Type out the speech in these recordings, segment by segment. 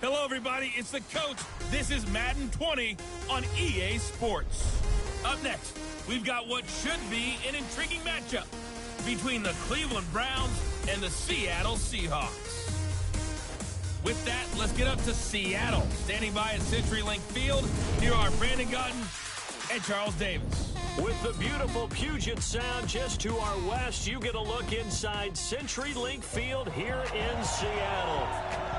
Hello, everybody. It's the coach. This is Madden 20 on EA Sports. Up next, we've got what should be an intriguing matchup between the Cleveland Browns and the Seattle Seahawks. With that, let's get up to Seattle. Standing by at CenturyLink Field, here are Brandon Gaudin and Charles Davis. With the beautiful Puget Sound just to our west, you get a look inside CenturyLink Field here in Seattle.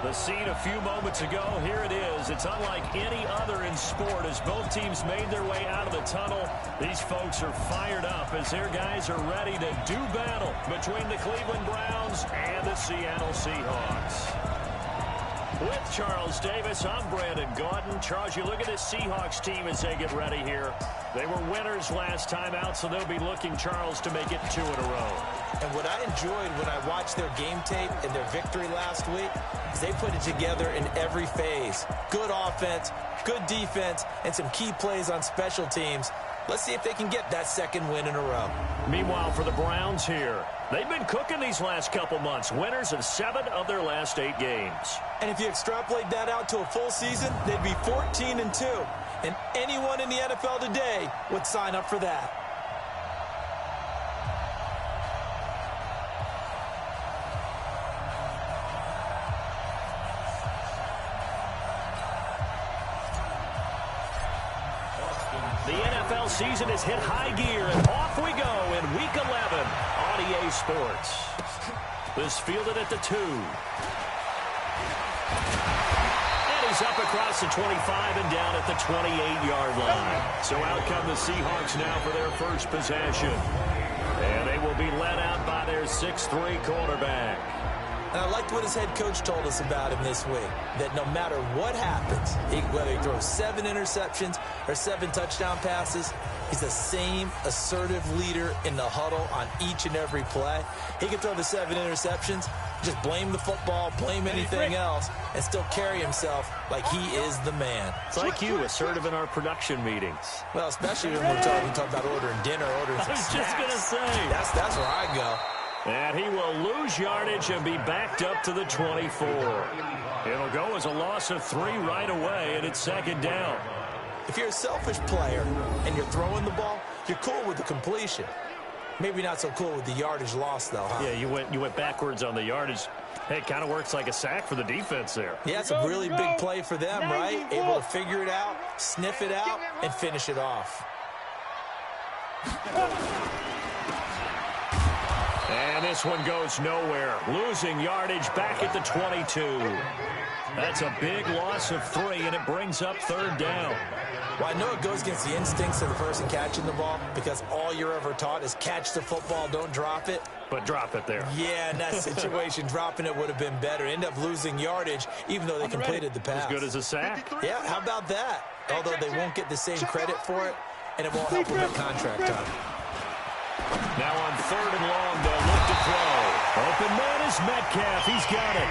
The scene a few moments ago, here it is. It's unlike any other in sport as both teams made their way out of the tunnel. These folks are fired up as their guys are ready to do battle between the Cleveland Browns and the Seattle Seahawks. With Charles Davis, I'm Brandon Gaudin. Charles, you look at this Seahawks team as they get ready here. They were winners last time out, so they'll be looking, Charles, to make it 2 in a row. And what I enjoyed when I watched their game tape and their victory last week is they put it together in every phase. Good offense, good defense, and some key plays on special teams. Let's see if they can get that second win in a row. Meanwhile, for the Browns here, they've been cooking these last couple months. Winners of 7 of their last 8 games. And if you extrapolate that out to a full season, they'd be 14-2. And anyone in the NFL today would sign up for that. The NFL season has hit high gear, and off we go in Week 11 on EA Sports. This fielded at the 2. And he's up across the 25 and down at the 28-yard line. So out come the Seahawks now for their first possession. And they will be led out by their 6'3" quarterback. And I liked what his head coach told us about him this week, that no matter what happens, whether he throws 7 interceptions or 7 touchdown passes, he's the same assertive leader in the huddle on each and every play. He can throw the 7 interceptions, just blame the football, blame anything else, and still carry himself like he is the man. It's like you, assertive in our production meetings. Well, especially when we talk about ordering dinner, ordering some snacks. I was just going to say. That's where I go. And he will lose yardage and be backed up to the 24. It'll go as a loss of 3 right away, and it's second down. If you're a selfish player and you're throwing the ball, you're cool with the completion. Maybe not so cool with the yardage loss, though, huh? Yeah, you went backwards on the yardage. Hey, it kind of works like a sack for the defense there. Yeah, it's a really big play for them, right? Able to figure it out, sniff it out, and finish it off. And this one goes nowhere. Losing yardage back at the 22. That's a big loss of 3, and it brings up third down. Well, I know it goes against the instincts of the person catching the ball because all you're ever taught is catch the football, don't drop it. But drop it there. Yeah, in that situation, dropping it would have been better. End up losing yardage, even though they completed the pass. As good as a sack. Yeah, how about that? Although they won't get the same credit for it, and it won't help with their contract time. Now on 3rd and long, they'll look to throw. Open man is Metcalf. He's got it.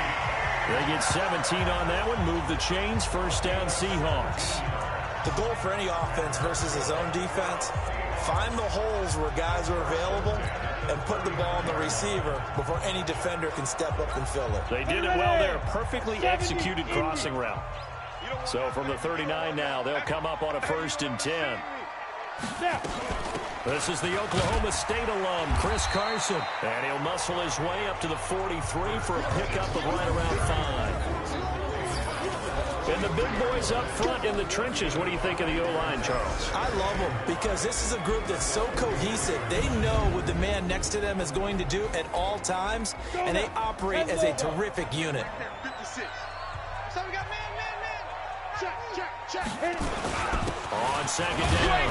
They get 17 on that one. Move the chains. First down, Seahawks. The goal for any offense versus his own defense, find the holes where guys are available and put the ball on the receiver before any defender can step up and fill it. They did it well there. Perfectly executed crossing route. So from the 39 now, they'll come up on a 1st and 10. This is the Oklahoma State alum, Chris Carson. And he'll muscle his way up to the 43 for a pickup of right around 5. And the big boys up front in the trenches. What do you think of the O-line, Charles? I love them because this is a group that's so cohesive. They know what the man next to them is going to do at all times, and they operate as a terrific unit. So we got man. Check. On second down,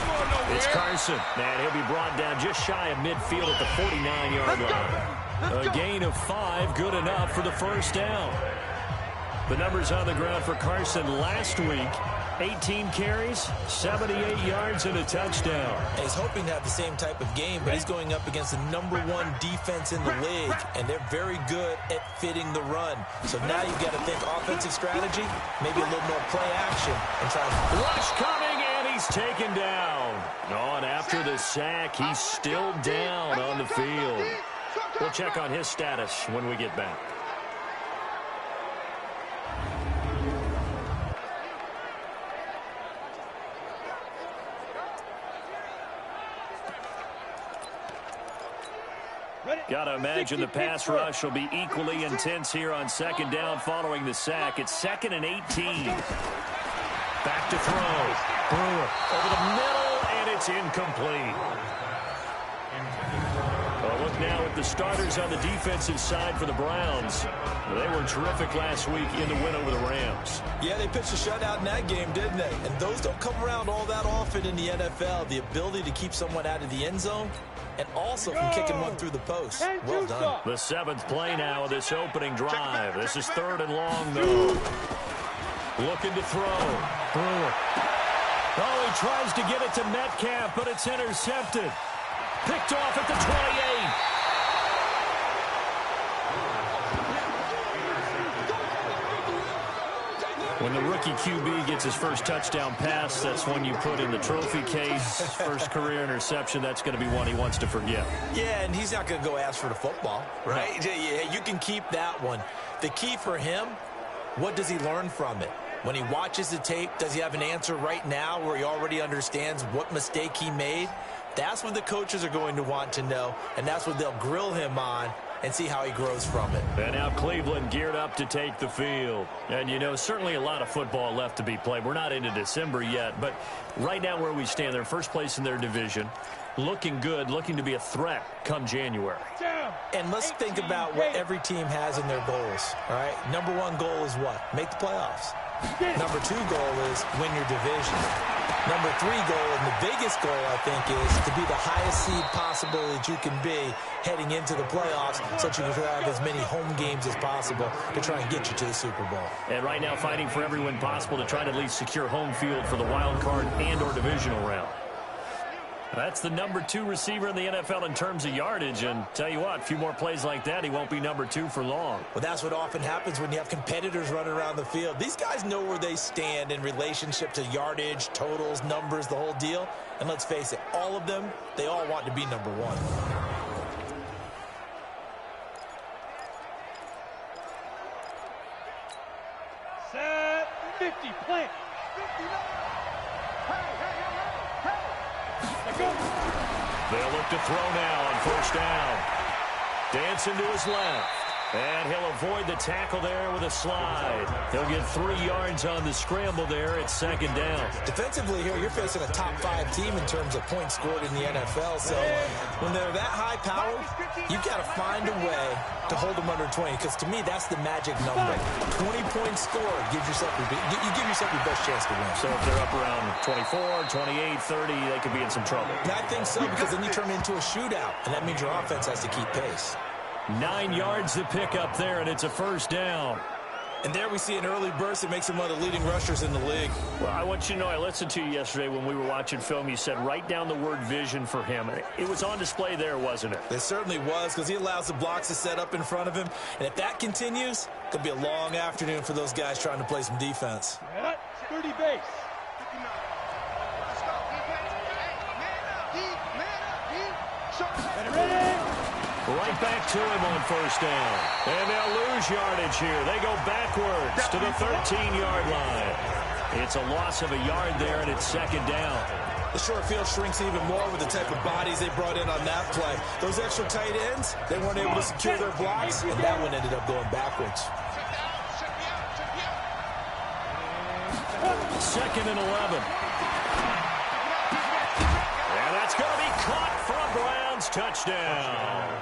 it's Carson. And he'll be brought down just shy of midfield at the 49-yard line. A gain of 5, good enough for the first down. The numbers on the ground for Carson last week, 18 carries, 78 yards, and a touchdown. And he's hoping to have the same type of game, but he's going up against the #1 defense in the league, and they're very good at fitting the run. So now you've got to think offensive strategy, maybe a little more play action, and try to... Rush coming, and he's taken down. On after the sack, he's still down on the field. We'll check on his status when we get back. Got to imagine the pass rush will be equally intense here on second down following the sack. It's 2nd and 18. Back to throw. Brewer over the middle, and it's incomplete. A look now at the starters on the defensive side for the Browns. They were terrific last week in the win over the Rams. Yeah, they pitched a shutout in that game, didn't they? And those don't come around all that often in the NFL. The ability to keep someone out of the end zone and also from kicking one through the post. Well done. The 7th play now of this opening drive. This is 3rd and long, though. Looking to throw. Brewer. Oh, he tries to get it to Metcalf, but it's intercepted. Picked off at the 28. When the rookie QB gets his first touchdown pass, that's when you put in the trophy case. First career interception, that's going to be one he wants to forget. Yeah, and he's not going to go ask for the football, right? No. Yeah, you can keep that one. The key for him, what does he learn from it? When he watches the tape, does he have an answer right now where he already understands what mistake he made? That's what the coaches are going to want to know, and that's what they'll grill him on and see how he grows from it. And now Cleveland geared up to take the field. And, you know, certainly a lot of football left to be played. We're not into December yet, but right now where we stand, they're first place in their division, looking good, looking to be a threat come January. And let's think about what every team has in their goals, all right? Number 1 goal is what? Make the playoffs. Number 2 goal is win your division. Number 3 goal, and the biggest goal, I think, is to be the highest seed possible that you can be heading into the playoffs so that you can have as many home games as possible to try and get you to the Super Bowl. And right now fighting for every win possible to try to at least secure home field for the wild card and or divisional round. That's the number 2 receiver in the NFL in terms of yardage. And tell you what, a few more plays like that, he won't be number 2 for long. Well, that's what often happens when you have competitors running around the field. These guys know where they stand in relationship to yardage, totals, numbers, the whole deal. And let's face it, all of them, they all want to be number 1. Set 50, plant. 59. They'll look to throw now on first down. Dancing to his left. And he'll avoid the tackle there with a slide. He'll get 3 yards on the scramble there at second down. Defensively here, you're facing a top 5 team in terms of points scored in the NFL. So when they're that high powered, you've got to find a way to hold them under 20. Because to me, that's the magic number. 20 points scored gives yourself you give yourself your best chance to win. So if they're up around 24, 28, 30, they could be in some trouble. And I think so, because then you turn it into a shootout. And that means your offense has to keep pace. 9 yards to pick up there, and it's a first down. And there we see an early burst that makes him one of the leading rushers in the league. Well, I want you to know, I listened to you yesterday when we were watching film. You said write down the word vision for him. It was on display there, wasn't it? It certainly was, because he allows the blocks to set up in front of him. And if that continues, it could be a long afternoon for those guys trying to play some defense. 30 base. Right back to him on first down. And they'll lose yardage here. They go backwards to the 13-yard line. It's a loss of a yard there, and it's second down. The short field shrinks even more with the type of bodies they brought in on that play. Those extra tight ends, they weren't able to secure their blocks, and that one ended up going backwards. 2nd and 11. And that's going to be caught for a Browns touchdown.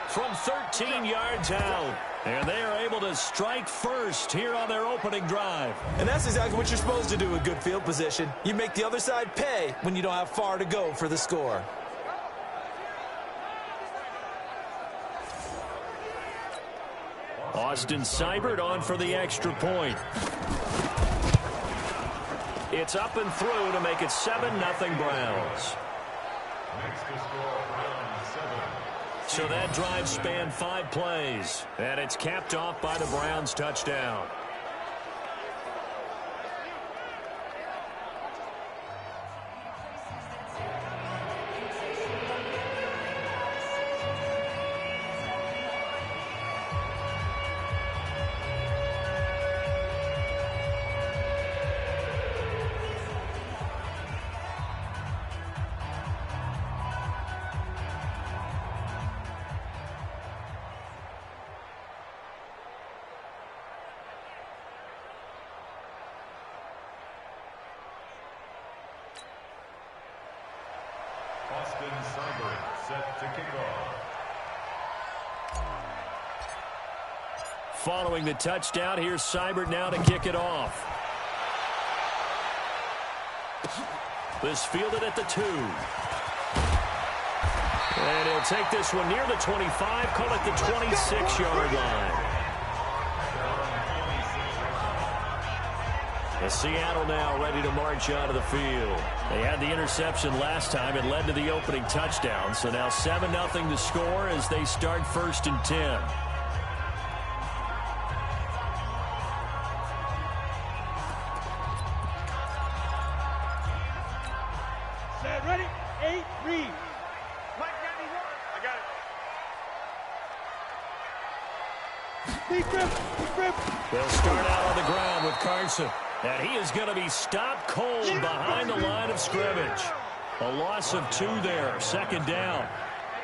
From 13 yards out. And they are able to strike first here on their opening drive. And that's exactly what you're supposed to do with good field position. You make the other side pay when you don't have far to go for the score. Austin Seibert on for the extra point. It's up and through to make it 7-0 Browns. So that drive spanned 5 plays, and it's capped off by the Browns touchdown. Set to kick off. Following the touchdown, here's Seibert now to kick it off. This fielded at the 2. And he'll take this one near the 25, call it the 26-yard line. And Seattle now ready to march out of the field. They had the interception last time. It led to the opening touchdown. So now 7-0 to score as they start 1st and 10. Set, ready, 8, read. They'll start out on the ground with Carson. And he is going to be stopped cold behind the line of scrimmage. A loss of 2 there, 2nd down.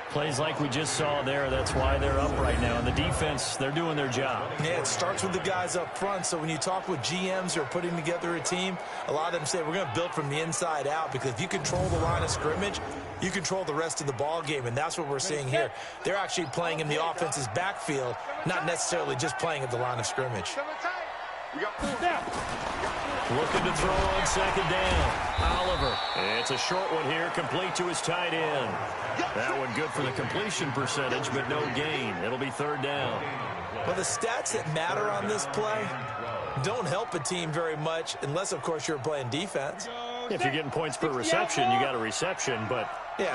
Plays like we just saw there, that's why they're up right now. And the defense, they're doing their job. Yeah, it starts with the guys up front. So when you talk with GMs who are putting together a team, a lot of them say we're going to build from the inside out, because if you control the line of scrimmage, you control the rest of the ball game, and that's what we're seeing here. They're actually playing in the offense's backfield, not necessarily just playing at the line of scrimmage. Looking to throw on 2nd down. Oliver. It's a short one here, complete to his tight end. That one good for the completion percentage, but no gain. It'll be 3rd down. Well, the stats that matter on this play don't help a team very much, unless, of course, you're playing defense. If you're getting points per reception, you got a reception, but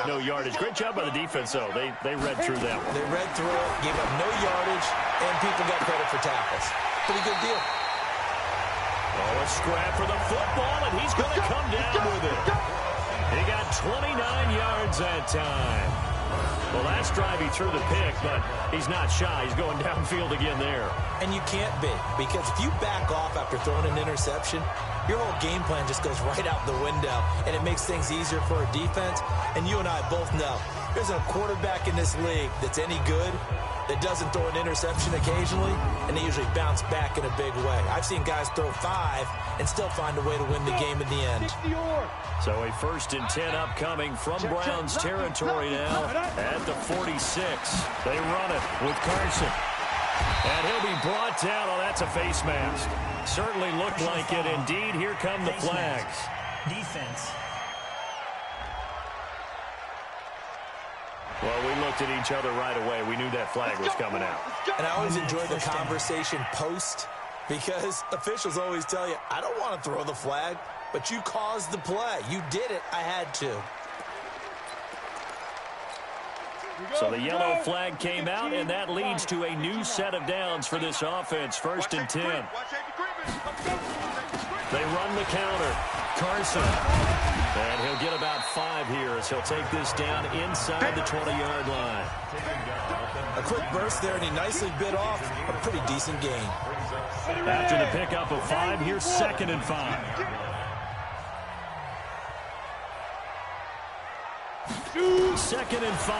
no yardage. Great job by the defense, though. They read through that one. They read through it, gave up no yardage, and people got credit for tackles. Pretty good deal. Oh, a scrap for the football, and he's going to come down with it. He got 29 yards that time. Well, last drive he threw the pick, but he's not shy. He's going downfield again there. And you can't be, because if you back off after throwing an interception, your whole game plan just goes right out the window, and it makes things easier for a defense. And you and I both know there's a quarterback in this league that's any good that doesn't throw an interception occasionally, and they usually bounce back in a big way. I've seen guys throw 5 and still find a way to win the game in the end. So a 1st and 10 upcoming from Browns territory now at the 46. They run it with Carson. And he'll be brought down. Oh, that's a face mask. Certainly looked like it. Indeed, here come the flags. Defense. Well, we looked at each other right away. We knew that flag was coming out. And I always enjoy the conversation post, because officials always tell you, I don't want to throw the flag, but you caused the play. You did it. I had to. So the yellow flag came out, and that leads to a new set of downs for this offense. 1st and 10. They run the counter. Carson. And he'll get about 5 here as he'll take this down inside the 20-yard line. A quick burst there, and he nicely bit off a pretty decent gain. After the pickup of 5, here's 2nd and 5. 2nd and 5.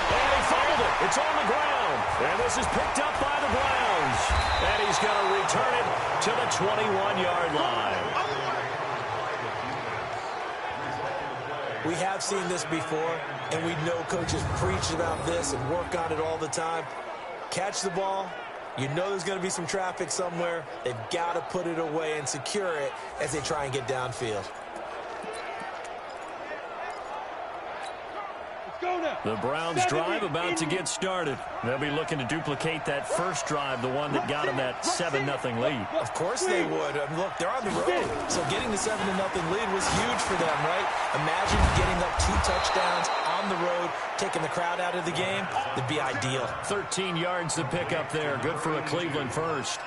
And he fouled it. It's on the ground. And this is picked up by the Browns. And he's going to return it to the 21-yard line. We have seen this before, and we know coaches preach about this and work on it all the time. Catch the ball. You know there's going to be some traffic somewhere. They've got to put it away and secure it as they try and get downfield. The Browns drive about to get started. They'll be looking to duplicate that first drive, the one that got them that 7-0 lead. Of course they would. Look, they're on the road, so getting the 7-0 lead was huge for them, right? Imagine getting up 2 touchdowns on the road, taking the crowd out of the game. That'd be ideal. 13 yards to pick up there. Good for a Cleveland first.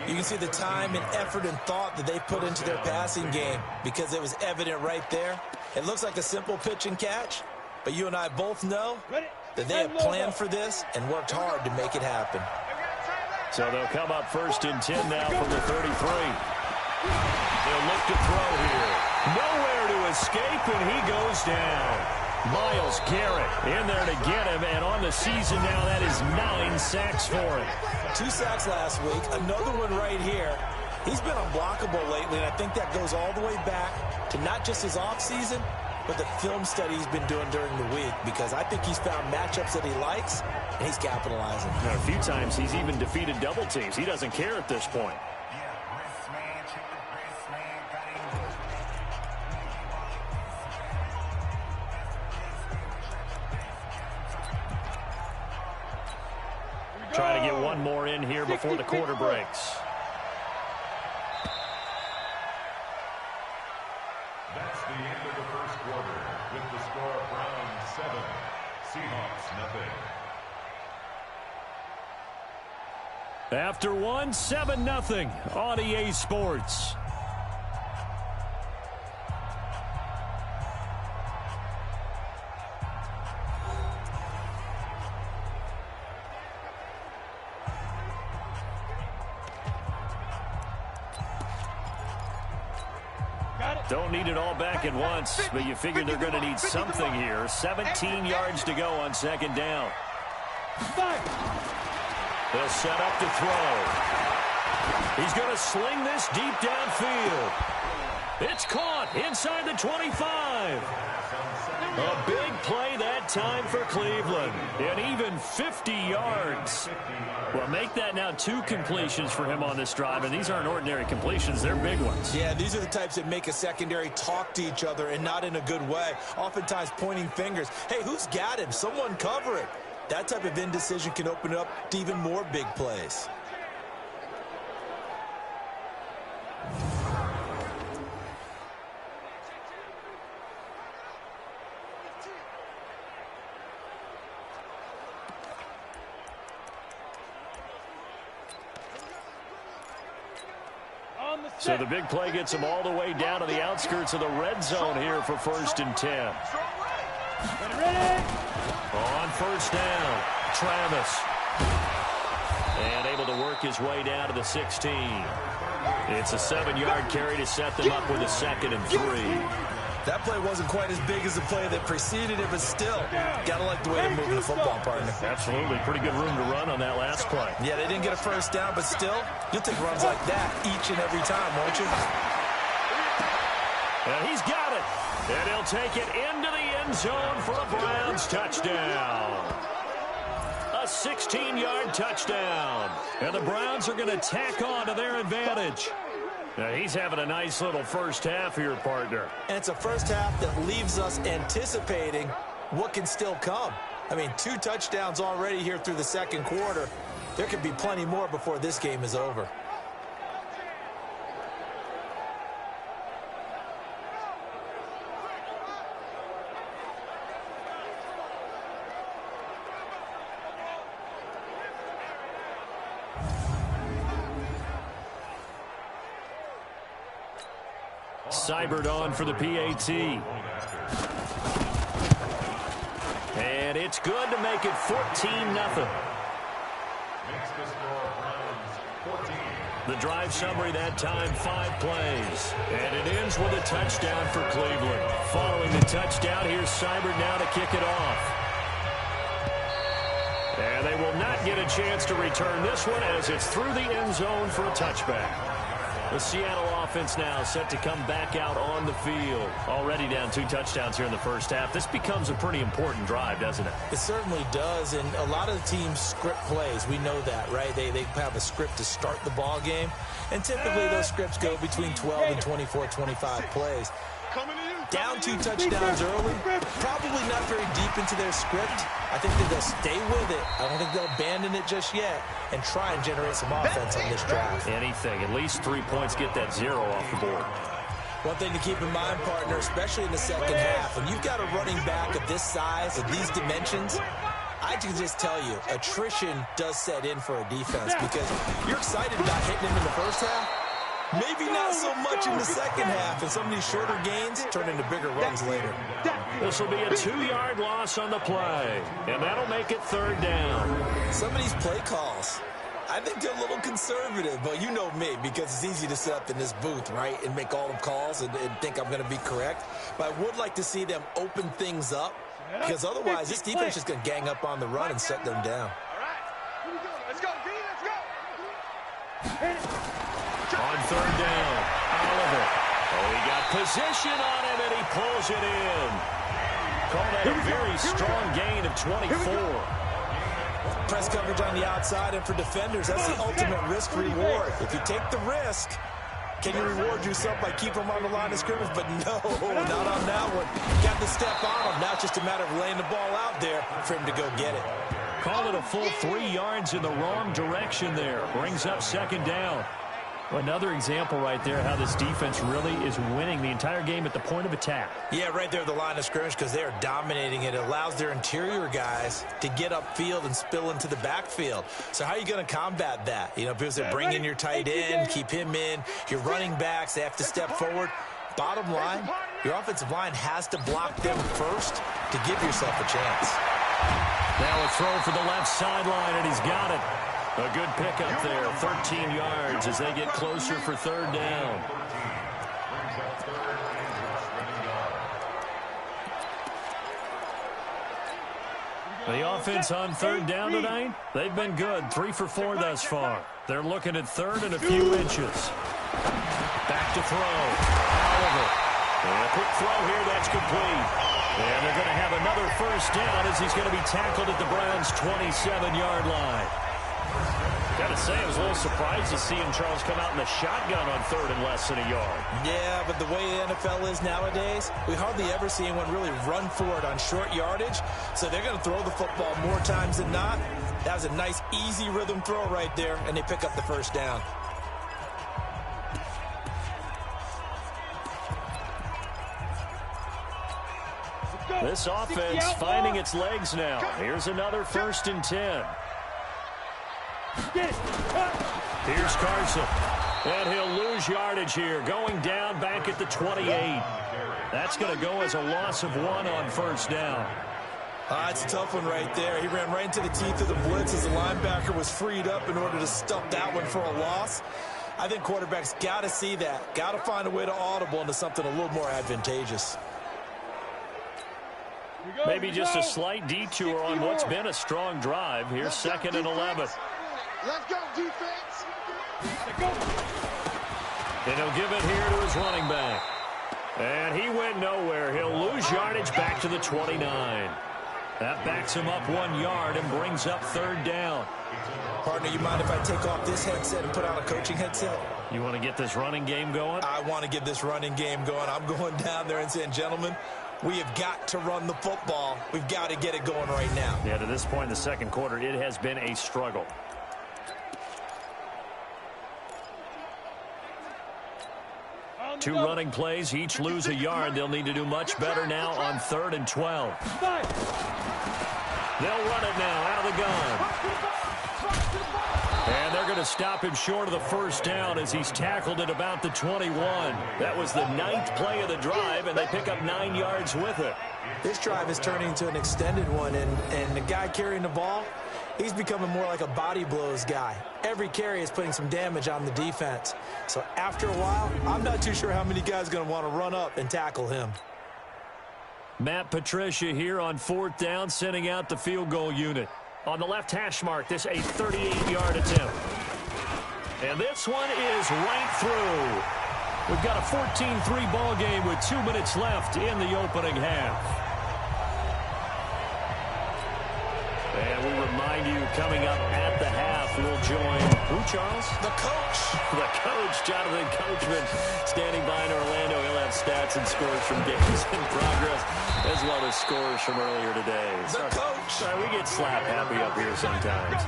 You can see the time and effort and thought that they put into their passing game, because it was evident right there. It looks like a simple pitch and catch, but you and I both know that they have planned for this and worked hard to make it happen. So they'll come up 1st and 10 now from the 33. They'll look to throw here. Nowhere to escape, and he goes down. Myles Garrett in there to get him, and on the season now, that is 9 sacks for him. 2 sacks last week, another one right here. He's been unblockable lately, and I think that goes all the way back to not just his offseason, but the film study he's been doing during the week, because I think he's found matchups that he likes, and he's capitalizing. And a few times he's even defeated double teams. He doesn't care at this point. Trying to get one more in here before the quarter breaks. That's the end of the first quarter with the score Browns 7, Seahawks nothing. After one, 7-0 on EA Sports. Don't need it all back at once, but you figure they're going to need something here. 17 yards to go on second down. They'll set up to throw. He's going to sling this deep downfield. It's caught inside the 25. A big play that time for Cleveland. And even 50 yards. Well, make that now 2 completions for him on this drive, and these aren't ordinary completions. They're big ones. Yeah, these are the types that make a secondary talk to each other, and not in a good way. Oftentimes pointing fingers. Hey, who's got him? Someone cover it. That type of indecision can open it up to even more big plays. So the big play gets him all the way down to the outskirts of the red zone here for 1st and 10. On first down, Travis. And able to work his way down to the 16. It's a 7-yard carry to set them up with a 2nd and 3. That play wasn't quite as big as the play that preceded it, but still, gotta like the way they're moving the football, partner. Absolutely. Pretty good room to run on that last play. Yeah, they didn't get a first down, but still, you'll take runs like that each and every time, won't you? And he's got it. And he'll take it into the end zone for a Browns touchdown. A 16-yard touchdown. And the Browns are going to tack on to their advantage. Now, he's having a nice little first half here, partner. And it's a first half that leaves us anticipating what can still come. I mean, 2 touchdowns already here through the second quarter. There could be plenty more before this game is over. Seibert on for the PAT. And it's good to make it 14-0. The drive summary that time, 5 plays. And it ends with a touchdown for Cleveland. Following the touchdown, here's Seibert now to kick it off. And they will not get a chance to return this one as it's through the end zone for a touchback. The Seattle offense now set to come back out on the field. Already down 2 touchdowns here in the first half. This becomes a pretty important drive, doesn't it? It certainly does, and a lot of the teams script plays. We know that, right? They have a script to start the ball game, and typically those scripts go between 12 and 24, 25 plays. Down 2 touchdowns early, probably not very deep into their script. I think that they'll stay with it. I don't think they'll abandon it just yet and try and generate some offense on this drive. Anything. At least 3 points, get that 0 off the board. One thing to keep in mind, partner, especially in the second half, when you've got a running back of this size, of these dimensions, I can just tell you, attrition does set in for a defense because you're excited about hitting him in the first half. Maybe not so much in the second half, and some of these shorter gains turn into bigger runs later. This will be a 2-yard loss on the play, and that'll make it 3rd down. Some of these play calls, I think they're a little conservative, but you know me, because it's easy to sit up in this booth, right, and make all the calls and think I'm going to be correct. But I would like to see them open things up, because otherwise this defense is going to gang up on the run and set them down. All right, here we go. Let's go, D, let's go. On 3rd down, Oliver. Oh, he got Position on him, and he pulls it in. Call that a very strong gain of 24. Press coverage on the outside, and for defenders, that's the ultimate risk-reward. If you take the risk, can you reward yourself by keeping them on the line of scrimmage? But no, not on that one. Got the step on him. Now it's just a matter of laying the ball out there for him to go get it. Call it a full 3 yards in the wrong direction there. Brings up second down. Another example right there how this defense really is winning the entire game at the point of attack. Yeah, right there at the line of scrimmage because they are dominating it. It allows their interior guys to get upfield and spill into the backfield. So how are you going to combat that? You know, because they bring in your tight end, keep him in. Your running backs, they have to step forward. Bottom line, your offensive line has to block them first to give yourself a chance. Now a throw for the left sideline, and he's got it. A good pickup there, 13 yards as they get closer for third down. The offense on third down tonight, they've been good, 3 for 4 thus far. They're looking at third and a few inches. Back to throw. Oliver. And a quick throw here, that's complete. And they're going to have another first down as he's going to be tackled at the Browns' 27-yard line. Got to say, I was a little surprised to see him, Charles, come out in the shotgun on third and less than a yard. Yeah, but the way the NFL is nowadays, we hardly ever see anyone really run for it on short yardage. So they're going to throw the football more times than not. That was a nice, easy rhythm throw right there, and they pick up the first down. This offense finding its legs now. Here's another 1st and 10. Here's Carson. And he'll lose yardage here. Going down back at the 28. That's going to go as a loss of 1 on first down. It's a tough one right there. He ran right into the teeth of the blitz as the linebacker was freed up in order to stuff that one for a loss. I think quarterbacks got to see that. Got to find a way to audible into something a little more advantageous. Maybe just a slight detour on what's been a strong drive. Here's 2nd and 11. Let's go, defense. And he'll give it here to his running back. And he went nowhere. He'll lose yardage back to the 29. That backs him up 1 yard and brings up third down. Partner, you mind if I take off this headset and put on a coaching headset? You want to get this running game going? I want to get this running game going. I'm going down there and saying, gentlemen, we have got to run the football. We've got to get it going right now. Yeah, to this point in the second quarter, it has been a struggle. Two running plays, each lose a yard. They'll need to do much better now on 3rd and 12. They'll run it now out of the gun. And they're going to stop him short of the first down as he's tackled at about the 21. That was the 9th play of the drive, and they pick up 9 yards with it. This drive is turning into an extended one, and the guy carrying the ball, he's becoming more like a body blows guy. Every carry is putting some damage on the defense. So after a while, I'm not too sure how many guys are going to want to run up and tackle him. Matt Patricia here on 4th down, sending out the field goal unit. On the left hash mark, this a 38-yard attempt. And this one is right through. We've got a 14-3 ball game with 2 minutes left in the opening half. And we remind you, coming up at the half, we'll join who, Charles? The coach. The coach, Jonathan Coachman, standing by in Orlando. He'll have stats and scores from games in progress, as well as scores from earlier today. The coach. Sorry, we get slap happy up here sometimes.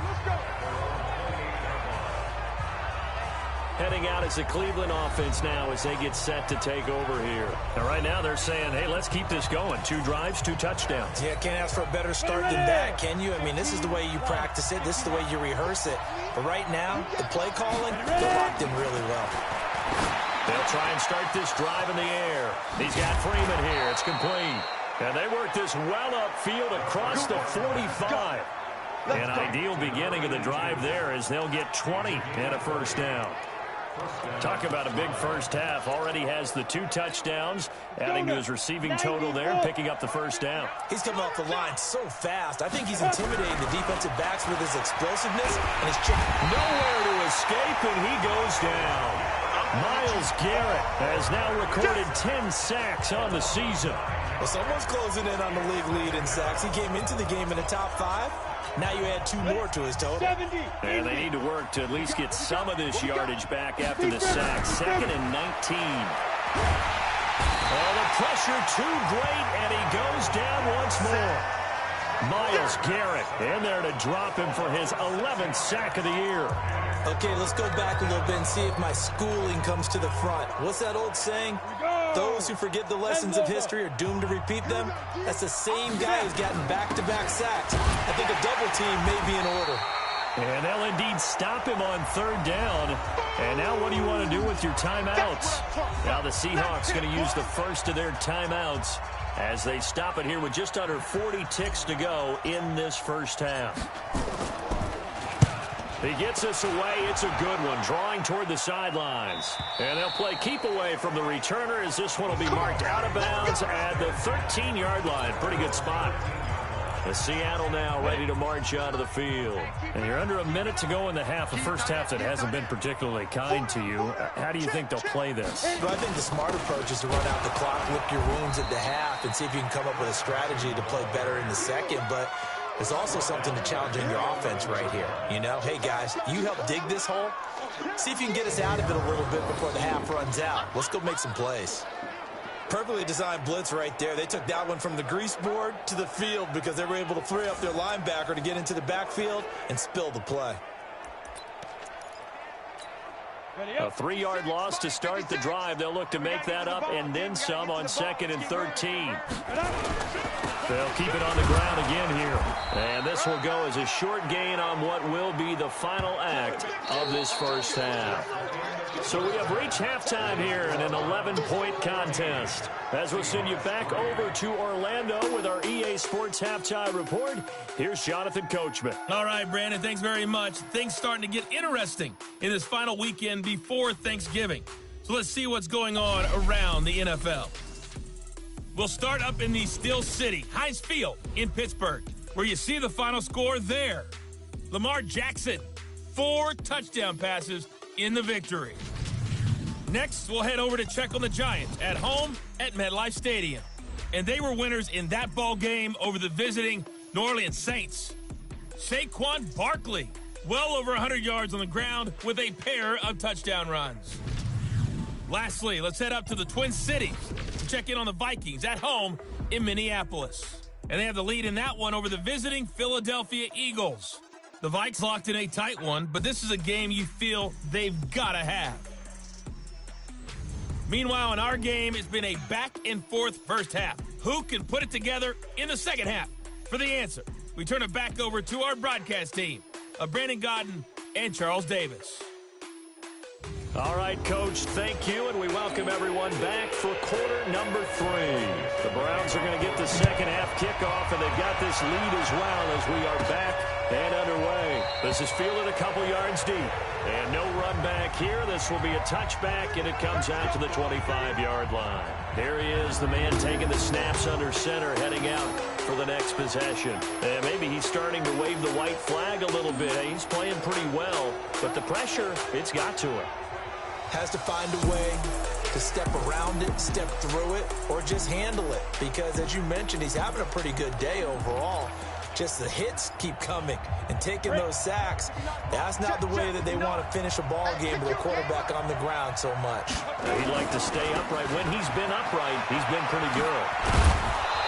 Heading out as the Cleveland offense now as they get set to take over here. And right now they're saying, hey, let's keep this going. 2 drives, 2 touchdowns. Yeah, can't ask for a better start than that, can you? I mean, this is the way you practice it. This is the way you rehearse it. But right now, the play calling, they're locked in really well. They'll try and start this drive in the air. He's got Freeman here. It's complete. And they work this well upfield across the 45. An ideal beginning of the drive there as they'll get 20 and a first down. Talk about a big first half. Already has the 2 touchdowns, adding to his receiving total there and picking up the first down. He's coming off the line so fast. I think he's intimidating the defensive backs with his explosiveness and his chicken. Nowhere to escape, and he goes down. Myles Garrett has now recorded 10 sacks on the season. Well, someone's closing in on the league lead in sacks. He came into the game in the top 5. Now you add 2 more to his total. And they need to work to at least get some of this yardage back after the sack. 2nd and 19. Oh, the pressure too great, and he goes down once more. Myles Garrett in there to drop him for his 11th sack of the year. Okay, let's go back a little bit and see if my schooling comes to the front. What's that old saying? Those who forget the lessons of history are doomed to repeat them. That's the same guy who's gotten back-to-back sacks. I think a double team may be in order. And they'll indeed stop him on 3rd down. And now what do you want to do with your timeouts? Now the Seahawks going to use the first of their timeouts as they stop it here with just under 40 ticks to go in this first half. He gets us away. It's a good one, drawing toward the sidelines. And they'll play keep away from the returner as this one will be marked out of bounds at the 13-yard line. Pretty good spot. The Seattle now ready to march out of the field. And you're under a minute to go in the half, a first half that hasn't been particularly kind to you. How do you think they'll play this? Well, I think the smart approach is to run out the clock, lick your wounds at the half, and see if you can come up with a strategy to play better in the second. But there's also something to challenge in your offense right here. You know, hey, guys, you help dig this hole. See if you can get us out of it a little bit before the half runs out. Let's go make some plays. Perfectly designed blitz right there. They took that one from the grease board to the field because they were able to free up their linebacker to get into the backfield and spill the play. A 3-yard loss to start the drive. They'll look to make that up and then some on 2nd and 13. They'll keep it on the ground again here. And this will go as a short gain on what will be the final act of this first half. So we have reached halftime here in an 11-point contest. As we'll send you back over to Orlando with our EA Sports Halftime Report, here's Jonathan Coachman. All right, Brandon, thanks very much. Things starting to get interesting in this final weekend before Thanksgiving. So let's see what's going on around the NFL. We'll start up in the Steel City, Heinz Field in Pittsburgh, where you see the final score there. Lamar Jackson, 4 touchdown passes in the victory. Next, we'll head over to check on the Giants at home at MetLife Stadium. And they were winners in that ball game over the visiting New Orleans Saints. Saquon Barkley, well over 100 yards on the ground with a pair of touchdown runs. Lastly, let's head up to the Twin Cities to check in on the Vikings at home in Minneapolis. And they have the lead in that one over the visiting Philadelphia Eagles. The Vikes locked in a tight one, but this is a game you feel they've got to have. Meanwhile, in our game, it's been a back-and-forth first half. Who can put it together in the second half? For the answer, we turn it back over to our broadcast team of Brandon Godden and Charles Davis. All right, Coach, thank you, and we welcome everyone back for quarter number 3. The Browns are going to get the second half kickoff, and they've got this lead as well as we are back and underway. This is fielded a couple yards deep, and no run back here. This will be a touchback, and it comes out to the 25-yard line. There he is, the man taking the snaps under center, heading out for the next possession. And maybe he's starting to wave the white flag a little bit. He's playing pretty well, but the pressure, it's got to him. Has to find a way to step around it, step through it, or just handle it. Because, as you mentioned, he's having a pretty good day overall. Just the hits keep coming and taking those sacks. That's not the way that they want to finish a ball game with a quarterback on the ground so much. He'd like to stay upright. When he's been upright, he's been pretty good.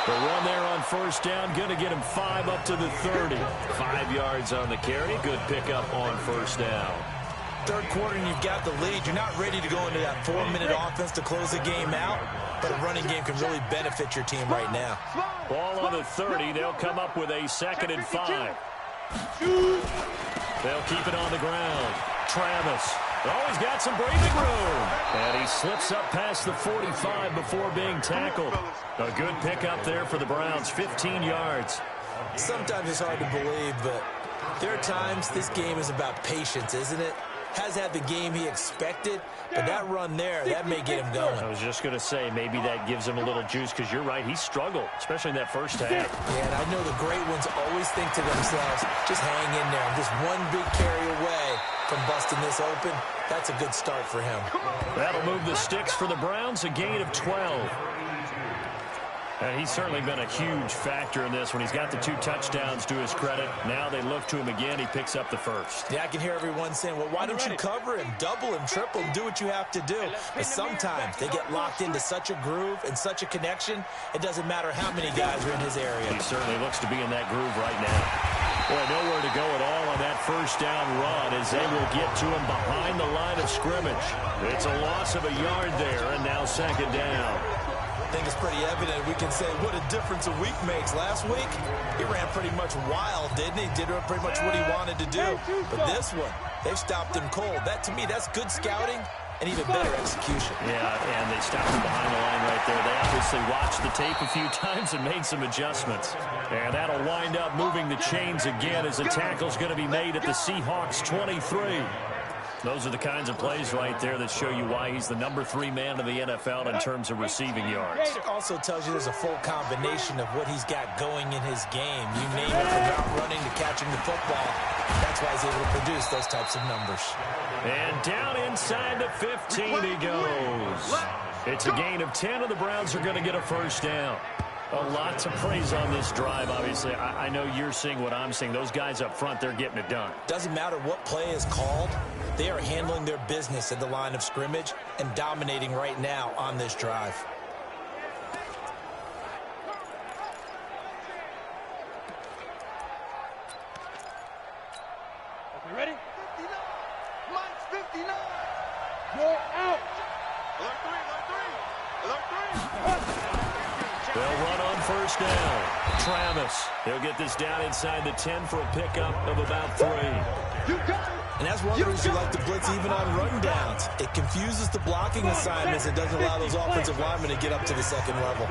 The run there on first down, going to get him 5 up to the 30. 5 yards on the carry. Good pickup on first down. Third quarter and you've got the lead. You're not ready to go into that 4-minute offense to close the game out, but a running game can really benefit your team right now. Ball on the 30. They'll come up with a 2nd and 5. They'll keep it on the ground. Travis. Oh, he's got some breathing room. And he slips up past the 45 before being tackled. A good pickup there for the Browns. 15 yards. Sometimes it's hard to believe, but there are times this game is about patience, isn't it? Has had the game he expected, but that run there, that may get him going. I was just going to say, maybe that gives him a little juice, because you're right, he struggled, especially in that first half. Yeah, and I know the great ones always think to themselves, just hang in there. I'm just one big carry away from busting this open, that's a good start for him. That'll move the sticks for the Browns, a gain of 12. And he's certainly been a huge factor in this when he's got the 2 touchdowns to his credit. Now they look to him again. He picks up the first. Yeah, I can hear everyone saying, well, why don't you cover him, double him, triple him, do what you have to do. But sometimes they get locked into such a groove and such a connection, it doesn't matter how many guys are in his area. He certainly looks to be in that groove right now. Boy, nowhere to go at all on that first down run as they will get to him behind the line of scrimmage. It's a loss of a yard there, and now second down. I think it's pretty evident. We can say what a difference a week makes. Last week, he ran pretty much wild, didn't he? Did pretty much what he wanted to do. But this one, they've stopped him cold. That, to me, that's good scouting and even better execution. Yeah, and they stopped him behind the line right there. They obviously watched the tape a few times and made some adjustments. And that'll wind up moving the chains again as the tackle's going to be made at the Seahawks 23. Those are the kinds of plays right there that show you why he's the number 3 man of the NFL in terms of receiving yards. It also tells you there's a full combination of what he's got going in his game. You name it, from route running to catching the football. That's why he's able to produce those types of numbers. And down inside the 15 he goes. It's a gain of 10, and the Browns are going to get a first down. A lot to praise on this drive, obviously. I know you're seeing what I'm seeing. Those guys up front, they're getting it done. Doesn't matter what play is called. They are handling their business at the line of scrimmage and dominating right now on this drive. Okay, ready? 59. Mike's 59. You're out. Alert 3. Alert 3. Alert 3. They'll run on first down. Travis, he'll get this down inside the 10 for a pickup of about 3. And that's one of the reasons you like to blitz even on rundowns. It confuses the blocking assignments and doesn't allow those offensive linemen to get up to the second level.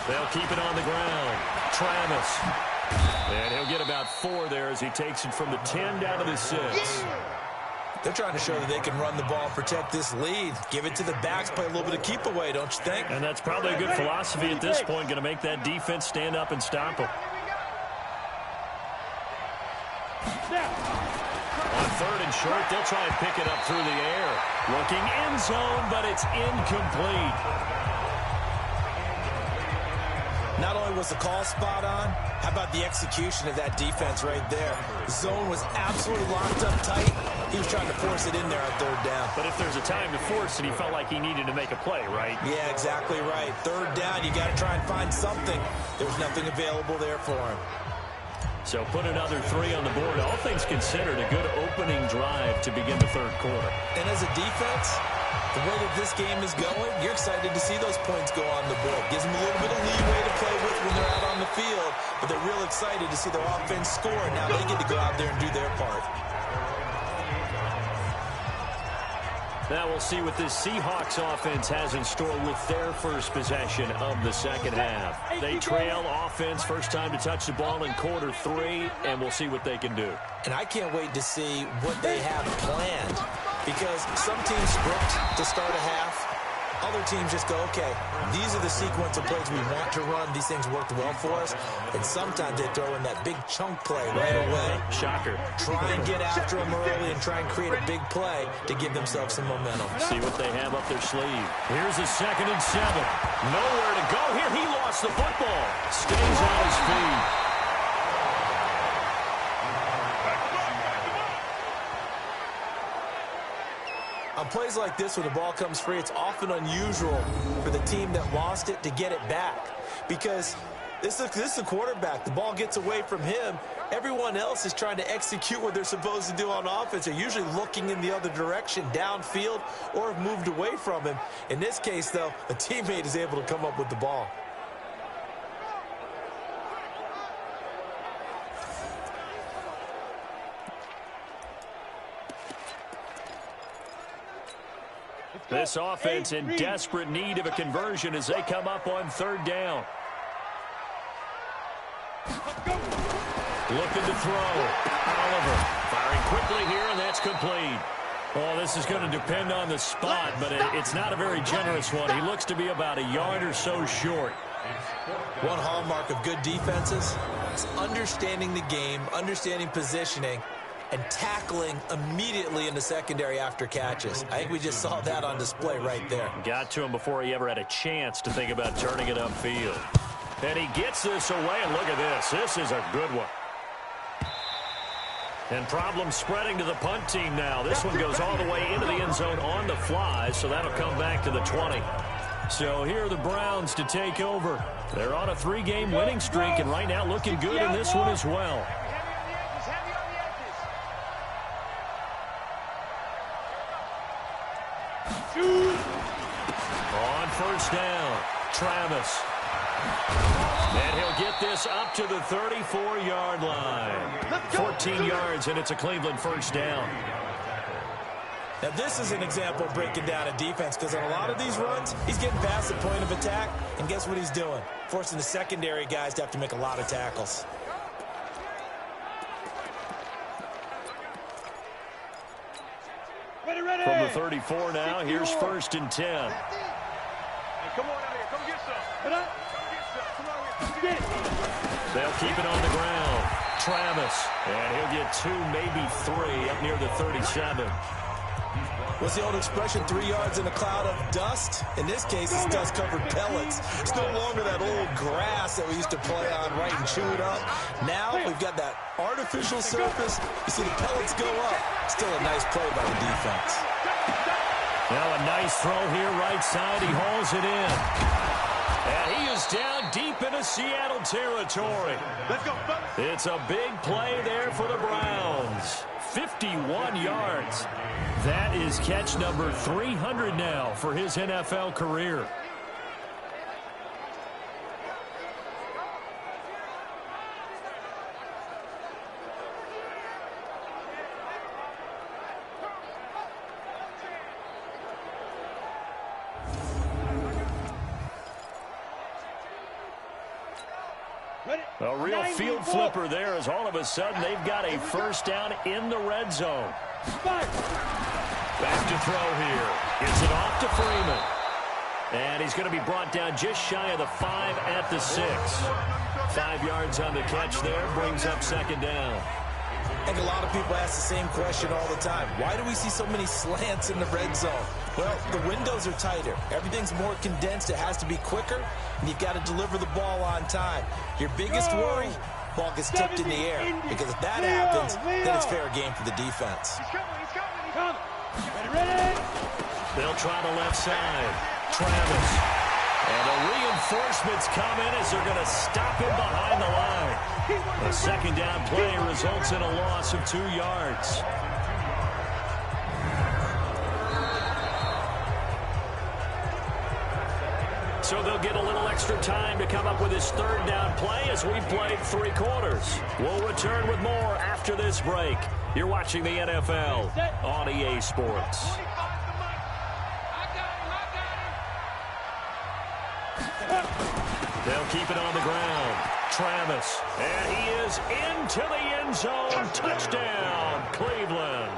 They'll keep it on the ground. Travis. And he'll get about 4 there as he takes it from the 10 down to the 6. They're trying to show that they can run the ball and protect this lead. Give it to the backs, play a little bit of keep away, don't you think? And that's probably a good philosophy at this point, going to make that defense stand up and stop them. On 3rd and short, they'll try and pick it up through the air. Looking end zone, but it's incomplete. Not only was the call spot on, how about the execution of that defense right there? The zone was absolutely locked up tight. He was trying to force it in there on 3rd down. But if there's a time to force it, he felt like he needed to make a play, right? Yeah, exactly right. 3rd down, you got to try and find something. There was nothing available there for him. So put another 3 on the board. All things considered, a good opening drive to begin the 3rd quarter. And as a defense, the way that this game is going, you're excited to see those points go on the board. Gives them a little bit of leeway to play with when they're out on the field, but they're real excited to see their offense score. Now they get to go out there and do their part. Now we'll see what this Seahawks offense has in store with their first possession of the second half. They trail offense, first time to touch the ball in quarter 3, and we'll see what they can do. And I can't wait to see what they have planned, because some teams script to start a half. Other teams just go, okay, these are the sequence of plays we want to run. These things worked well for us. And sometimes they throw in that big chunk play right away. Shocker. Try and get after them early and try and create a big play to give themselves some momentum. See what they have up their sleeve. Here's a 2nd and 7. Nowhere to go here. He lost the football. Stays on his feet. On plays like this, when the ball comes free, it's often unusual for the team that lost it to get it back, because this is the quarterback. The ball gets away from him. Everyone else is trying to execute what they're supposed to do on offense. They're usually looking in the other direction, downfield, or have moved away from him. In this case, though, a teammate is able to come up with the ball. This offense in desperate need of a conversion as they come up on 3rd down. Looking to throw. Oliver firing quickly here, and that's complete. Well, this is going to depend on the spot, but it's not a very generous one. He looks to be about a yard or so short. One hallmark of good defenses, It's understanding the game, understanding positioning, and tackling immediately in the secondary after catches. I think we just saw that on display right there. Got to him before he ever had a chance to think about turning it upfield. And he gets this away, and look at this. This is a good one. And problems spreading to the punt team now. This one goes all the way into the end zone on the fly, so that'll come back to the 20. So here are the Browns to take over. They're on a 3-game winning streak, and right now looking good in this one as well. On first down, Travis. And he'll get this up to the 34-yard line. 14 yards, and it's a Cleveland first down. Now, this is an example of breaking down a defense, because on a lot of these runs, he's getting past the point of attack, and guess what he's doing? Forcing the secondary guys to have to make a lot of tackles. From the 34 now, here's first and 10. Hey, come on out here. Come get some. Come get some. Come on here. Come get it. They'll keep it on the ground. Travis. And he'll get 2, maybe 3 up near the 37. What's the old expression, 3 yards in a cloud of dust? In this case, it's dust-covered pellets. It's no longer that old grass that we used to play on, right, and chew it up. Now we've got that artificial surface. You see the pellets go up. Still a nice play by the defense. Now a nice throw here, right side. He hauls it in. And he is down deep into Seattle territory. Let's go, fellas. It's a big play there for the Browns. 51 yards. That is catch number 300 now for his NFL career. A real field flipper there, as all of a sudden they've got a first down in the red zone. Back to throw here. Gets it off to Freeman. And he's going to be brought down just shy of the 5 at the 6. 5 yards on the catch there, brings up second down. I think a lot of people ask the same question all the time. Why do we see so many slants in the red zone? Well, the windows are tighter. Everything's more condensed. It has to be quicker, and you've got to deliver the ball on time. Your biggest worry, ball gets tipped in the air, because if that happens, then it's fair game for the defense. He's coming. Ready? They'll try the left side. Travis. And the reinforcements come in as they're going to stop him behind the line. A second down play results in a loss of 2 yards. So they'll get a little extra time to come up with his third down play as we've played 3 quarters. We'll return with more after this break. You're watching the NFL on EA Sports. They'll keep it on the ground. Travis. And he is into the end zone. Touchdown, Cleveland.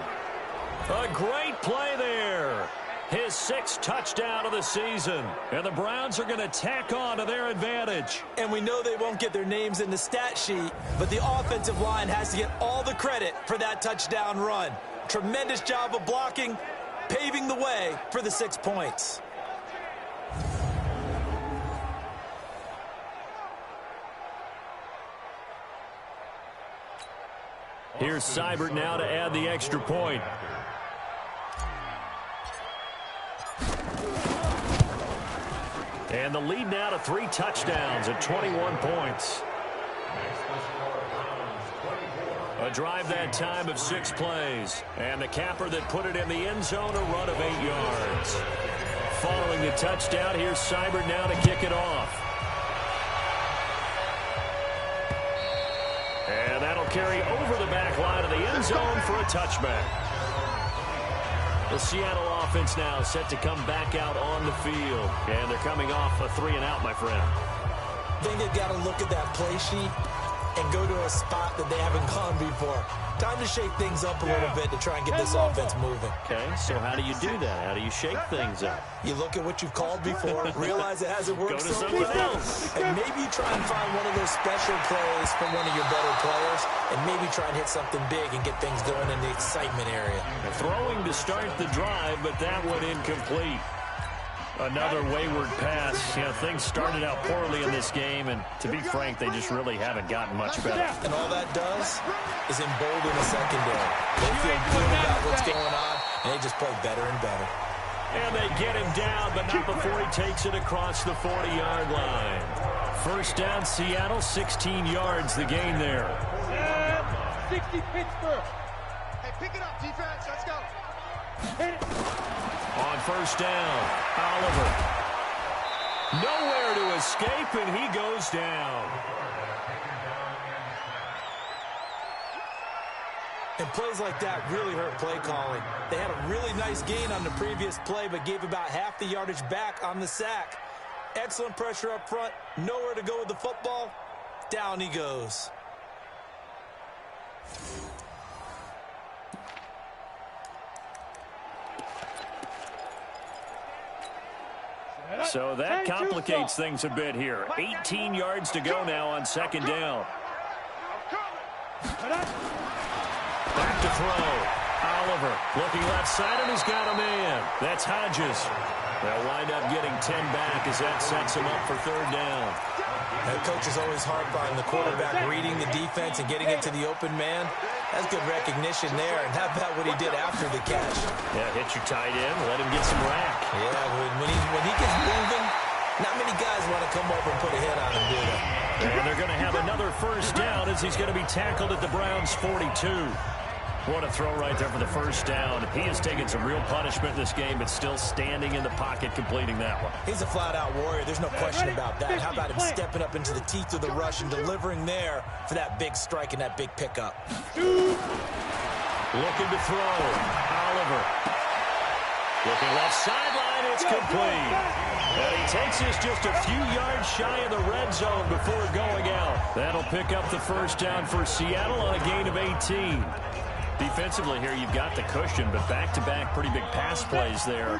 A great play there. His 6th touchdown of the season. And the Browns are going to tack on to their advantage. And we know they won't get their names in the stat sheet, but the offensive line has to get all the credit for that touchdown run. Tremendous job of blocking, paving the way for the 6 points. Here's Seibert now to add the extra point. And the lead now to 3 touchdowns at 21 points. A drive that time of 6 plays. And the capper that put it in the end zone, a run of 8 yards. Following the touchdown, here's Seibert now to kick it off. And that'll carry over the back line of the end zone for a touchback. The Seattle offense now set to come back out on the field. And they're coming off a 3-and-out, my friend. I think they've got to look at that play sheet and go to a spot that they haven't gone before. Time to shake things up a little bit to try and get this offense moving. Okay, so how do you do that? How do you shake things up? You look at what you've called before, realize it hasn't worked Go to so something well, else. and maybe you try and find one of those special plays from one of your better players, and maybe try and hit something big and get things going in the excitement area. Throwing to start the drive, but that one incomplete. Another wayward pass. You know, things started out poorly in this game, and to be frank, they just really haven't gotten much better. And all that does is embolden the secondary. They feel good about what's going on, and they just play better and better. And they get him down, but not before he takes it across the 40-yard line. First down, Seattle, 16 yards, the gain there. 60 Pittsburgh. Hey, pick it up, defense. Let's go. Hit it. On first down, Oliver. Nowhere to escape, and he goes down. And plays like that really hurt play calling. They had a really nice gain on the previous play, but gave about half the yardage back on the sack. Excellent pressure up front. Nowhere to go with the football. Down he goes. So that complicates things a bit here. 18 yards to go now on second down. Back to throw. Oliver looking left side, and he's got a man. That's Hodges. They'll wind up getting 10 back as that sets him up for third down. That coach is always hard on the quarterback reading the defense and getting into the open man. That's good recognition there. And how about what he did after the catch? Yeah, hit your tight end, let him get some rack. Yeah, when he gets moving, not many guys want to come over and put a hit on him, do they? And they're going to have another first down as he's going to be tackled at the Browns' 42. What a throw right there for the first down. He has taken some real punishment in this game, but still standing in the pocket completing that one. He's a flat-out warrior. There's no question about that. How about him stepping up into the teeth of the rush and delivering there for that big strike and that big pickup? Looking to throw. Oliver. Looking left sideline. It's complete. And he takes us just a few yards shy of the red zone before going out. That'll pick up the first down for Seattle on a gain of 18. Defensively here, you've got the cushion, but back-to-back pretty big pass plays there.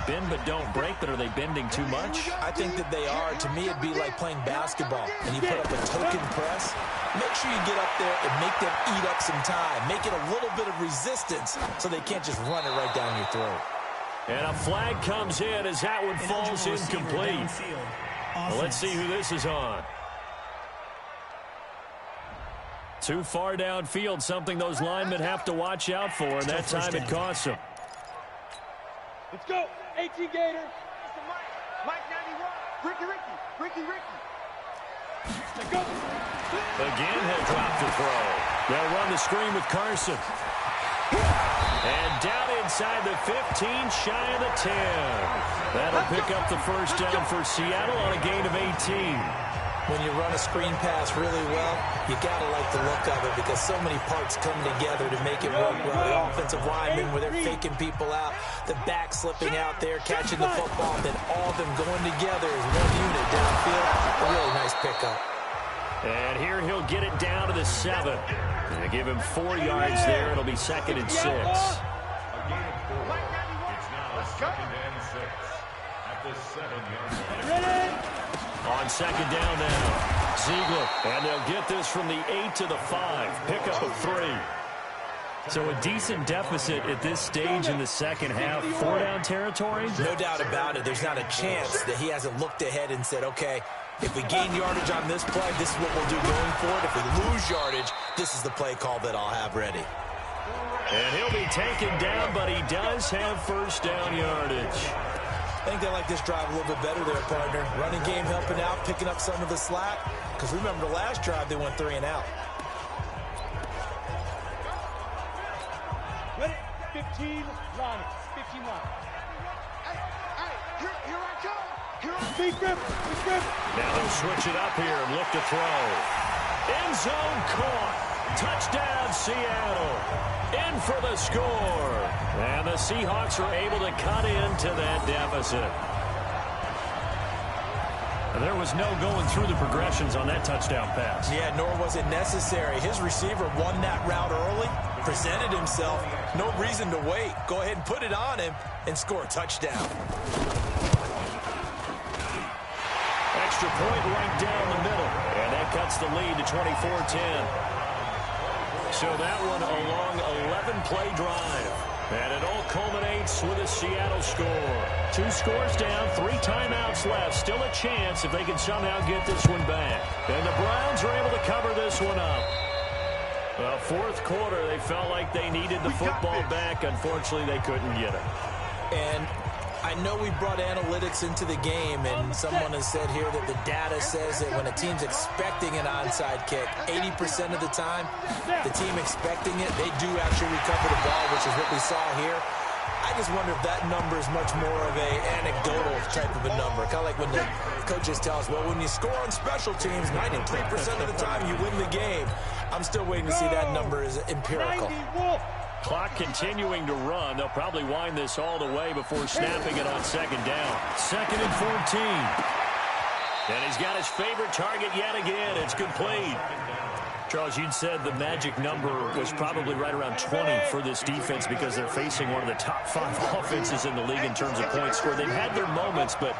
Bend but don't break, but are they bending too much? I think that they are. To me, it'd be like playing basketball, and you put up a token press. Make sure you get up there and make them eat up some time. Make it a little bit of resistance so they can't just run it right down your throat. And a flag comes in as that one falls incomplete. Well, let's see who this is on. Too far downfield, something those linemen have to watch out for, and that time it costs them. Let's go. 18 Gator. Mike 91. Ricky. Let's go. Again, he'll drop the throw. They'll run the screen with Carson. And down inside the 15, shy of the 10. That'll pick up the first down for Seattle on a gain of 18. When you run a screen pass really well, you got to like the look of it because so many parts come together to make it work well. The offensive linemen, where they're faking people out, the back slipping out there, catching the football, then all of them going together as one unit downfield. A really nice pickup. And here he'll get it down to the 7. And they give him 4 yards there. It'll be second and 6. It's now second and 6 at the 7-yard line. On second down now, Ziegler. And they'll get this from the 8 to the 5. Pickup of 3. So a decent deficit at this stage in the second half. 4-down territory? No doubt about it. There's not a chance that he hasn't looked ahead and said, okay, if we gain yardage on this play, this is what we'll do going forward. If we lose yardage, this is the play call that I'll have ready. And he'll be taken down, but he does have first down yardage. I think they like this drive a little bit better there, partner. Running game helping out, picking up some of the slack. Because remember the last drive, they went 3 and out. Ready? 15 Ronnie. 15 Ronnie. Hey, here I come. Big grip. Now they'll switch it up here and look to throw. End zone caught. Touchdown, Seattle. In for the score. And the Seahawks are able to cut into that deficit. There was no going through the progressions on that touchdown pass. Yeah, nor was it necessary. His receiver won that route early, presented himself. No reason to wait. Go ahead and put it on him and score a touchdown. Extra point right down the middle. And that cuts the lead to 24-10. So that one a long 11-play drive. And it all culminates with a Seattle score. 2 scores down, 3 timeouts left. Still a chance if they can somehow get this one back. And the Browns are able to cover this one up. Well, fourth quarter, they felt like they needed the football back. Unfortunately, they couldn't get it. And I know we brought analytics into the game, and someone has said here that the data says that when a team's expecting an onside kick, 80% of the time, the team expecting it, they do actually recover the ball, which is what we saw here. I just wonder if that number is much more of a anecdotal type of a number. Kind of like when the coaches tell us, well, when you score on special teams, 93% of the time you win the game. I'm still waiting to see that number is empirical. Clock continuing to run. They'll probably wind this all the way before snapping it on second down. 2nd and 14. And he's got his favorite target yet again. It's complete. Charles, you'd said the magic number was probably right around 20 for this defense because they're facing one of the top 5 offenses in the league in terms of points scored. They've had their moments, but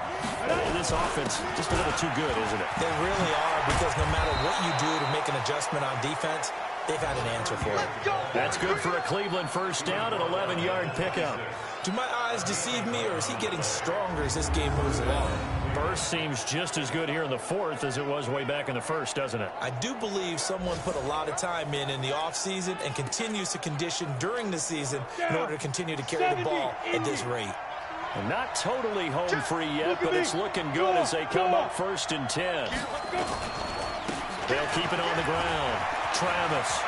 this offense just a little too good, isn't it? They really are, because no matter what you do to make an adjustment on defense, they've had an answer for it. That's good for a Cleveland first down, an 11-yard pickup. Do my eyes deceive me, or is he getting stronger as this game moves along? Burst seems just as good here in the fourth as it was way back in the first, doesn't it? I do believe someone put a lot of time in the offseason and continues to condition during the season in order to continue to carry the ball at this rate. And not totally home free yet, but it's looking good as they come up 1st and 10. They'll keep it on the ground. Travis.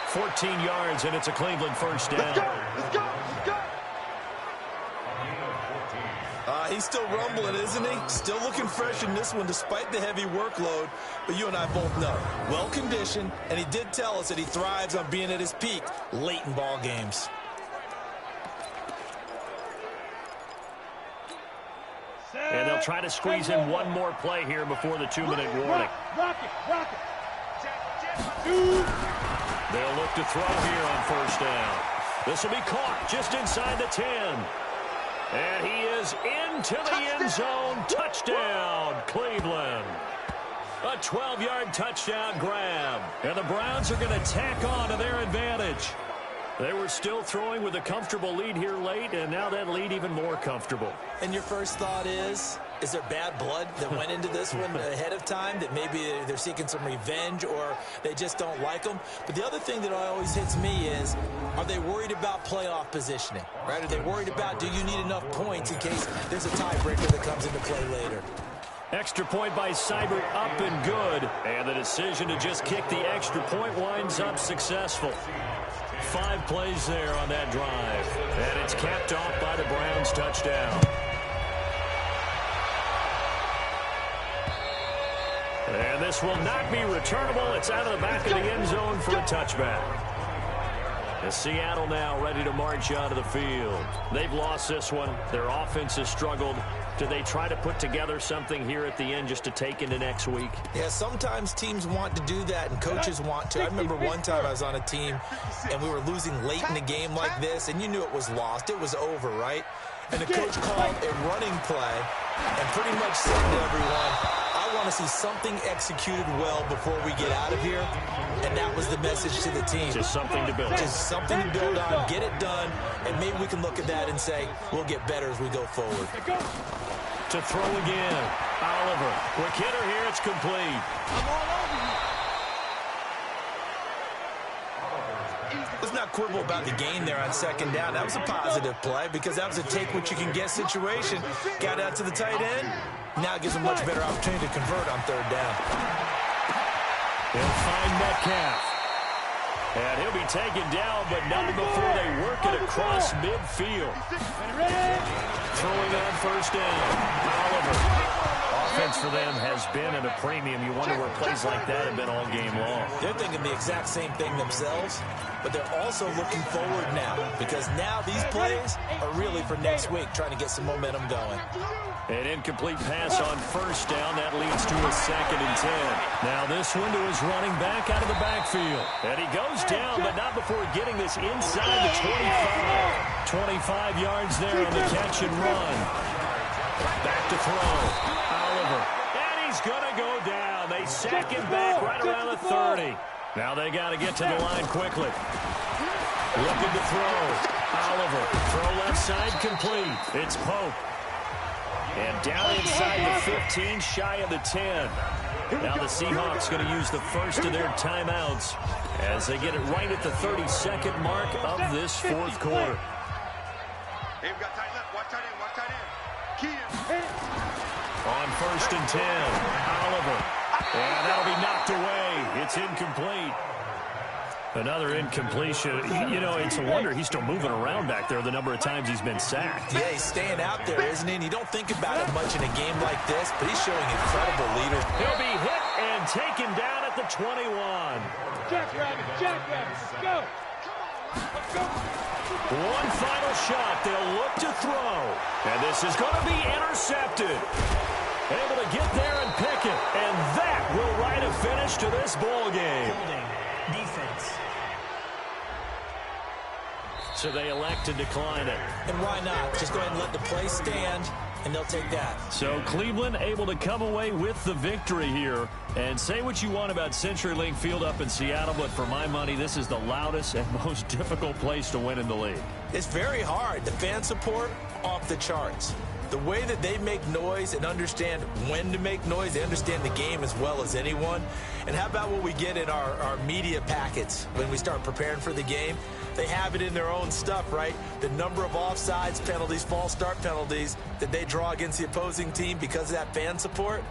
14 yards, and it's a Cleveland first down. Let's go. He's still rumbling, isn't he? Still looking fresh in this one despite the heavy workload. But you and I both know, well-conditioned, and he did tell us that he thrives on being at his peak late in ball games. And they'll try to squeeze in one more play here before the 2-minute warning. Rock it. They'll look to throw here on first down. This will be caught just inside the 10. And he is into the end zone. Touchdown, Cleveland. A 12-yard touchdown grab. And the Browns are going to tack on to their advantage. They were still throwing with a comfortable lead here late, and now that lead even more comfortable. And your first thought is there bad blood that went into this one ahead of time, that maybe they're seeking some revenge or they just don't like them? But the other thing that always hits me is, are they worried about playoff positioning, right? Are they worried about, do you need enough points in case there's a tiebreaker that comes into play later? Extra point by Seibert, up and good. And the decision to just kick the extra point winds up successful. 5 plays there on that drive. And it's capped off by the Browns touchdown. And this will not be returnable. It's out of the back of the end zone for a touchback. And Seattle now ready to march out of the field. They've lost this one. Their offense has struggled. Do they try to put together something here at the end just to take into next week? Yeah, sometimes teams want to do that and coaches want to. I remember one time I was on a team and we were losing late in the game like this, and you knew it was lost. It was over, right? And the coach called a running play and pretty much said to everyone, I want to see something executed well before we get out of here. And that was the message to the team. Just something to build. Just something to build on, get it done, and maybe we can look at that and say, we'll get better as we go forward. To throw again. Oliver. Quick hitter here. It's complete. I'm all over you. Let's not quibble about the gain there on second down. That was a positive play because that was a take-what-you-can-get situation. Got out to the tight end. Now it gives them much better opportunity to convert on third down. They'll find Metcalf. And he'll be taken down, but not before they work it across midfield. Throwing on first down. Oliver. defense for them has been at a premium. You wonder where plays like that have been all game long. They're thinking the exact same thing themselves, but they're also looking forward now because now these plays are really for next week, trying to get some momentum going. An incomplete pass on first down. That leads to a 2nd and 10. Now this one to his running back out of the backfield. And he goes down, but not before getting this inside the 25. 25 yards there on the catch and run. Back to throw. Oliver. And he's going to go down. They sack him back right around the 30. Now they got to get to the line quickly. Looking to throw. Oliver. Throw left side complete. It's Pope. And down inside the 15, shy of the 10. Now the Seahawks going to use the first of their timeouts as they get it right at the 32nd mark of this fourth quarter. Hey, we got tight left. Watch tight end. Watch tight end. On 1st and 10, Oliver. And that'll be knocked away. It's incomplete. Another incompletion. You know, it's a wonder he's still moving around back there the number of times he's been sacked. Yeah, he's staying out there, isn't he? And you don't think about it much in a game like this, but he's showing incredible leader. He'll be hit and taken down at the 21. Jackrabbit. Go. Let's go. One final shot. They'll look to throw. And this is going to be intercepted. Able to get there and pick it. And that will write a finish to this ball game. Defense. So they elect to decline it. And why not? Just go ahead and let the play stand, and they'll take that. So Cleveland able to come away with the victory here. And say what you want about CenturyLink Field up in Seattle, but for my money, this is the loudest and most difficult place to win in the league. It's very hard. The fan support, off the charts. The way that they make noise and understand when to make noise, they understand the game as well as anyone. And how about what we get in our media packets when we start preparing for the game? They have it in their own stuff, right? The number of offsides penalties, false start penalties that they draw against the opposing team because of that fan support.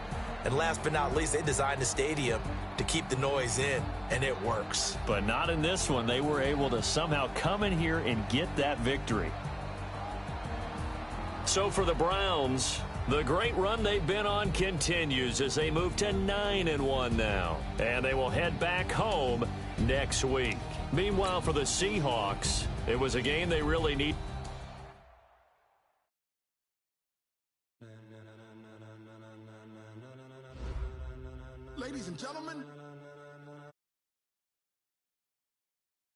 And last but not least, they designed the stadium to keep the noise in, and it works. But not in this one. They were able to somehow come in here and get that victory. So for the Browns, the great run they've been on continues as they move to 9-1 now. And they will head back home next week. Meanwhile, for the Seahawks, it was a game they really need. Ladies and gentlemen,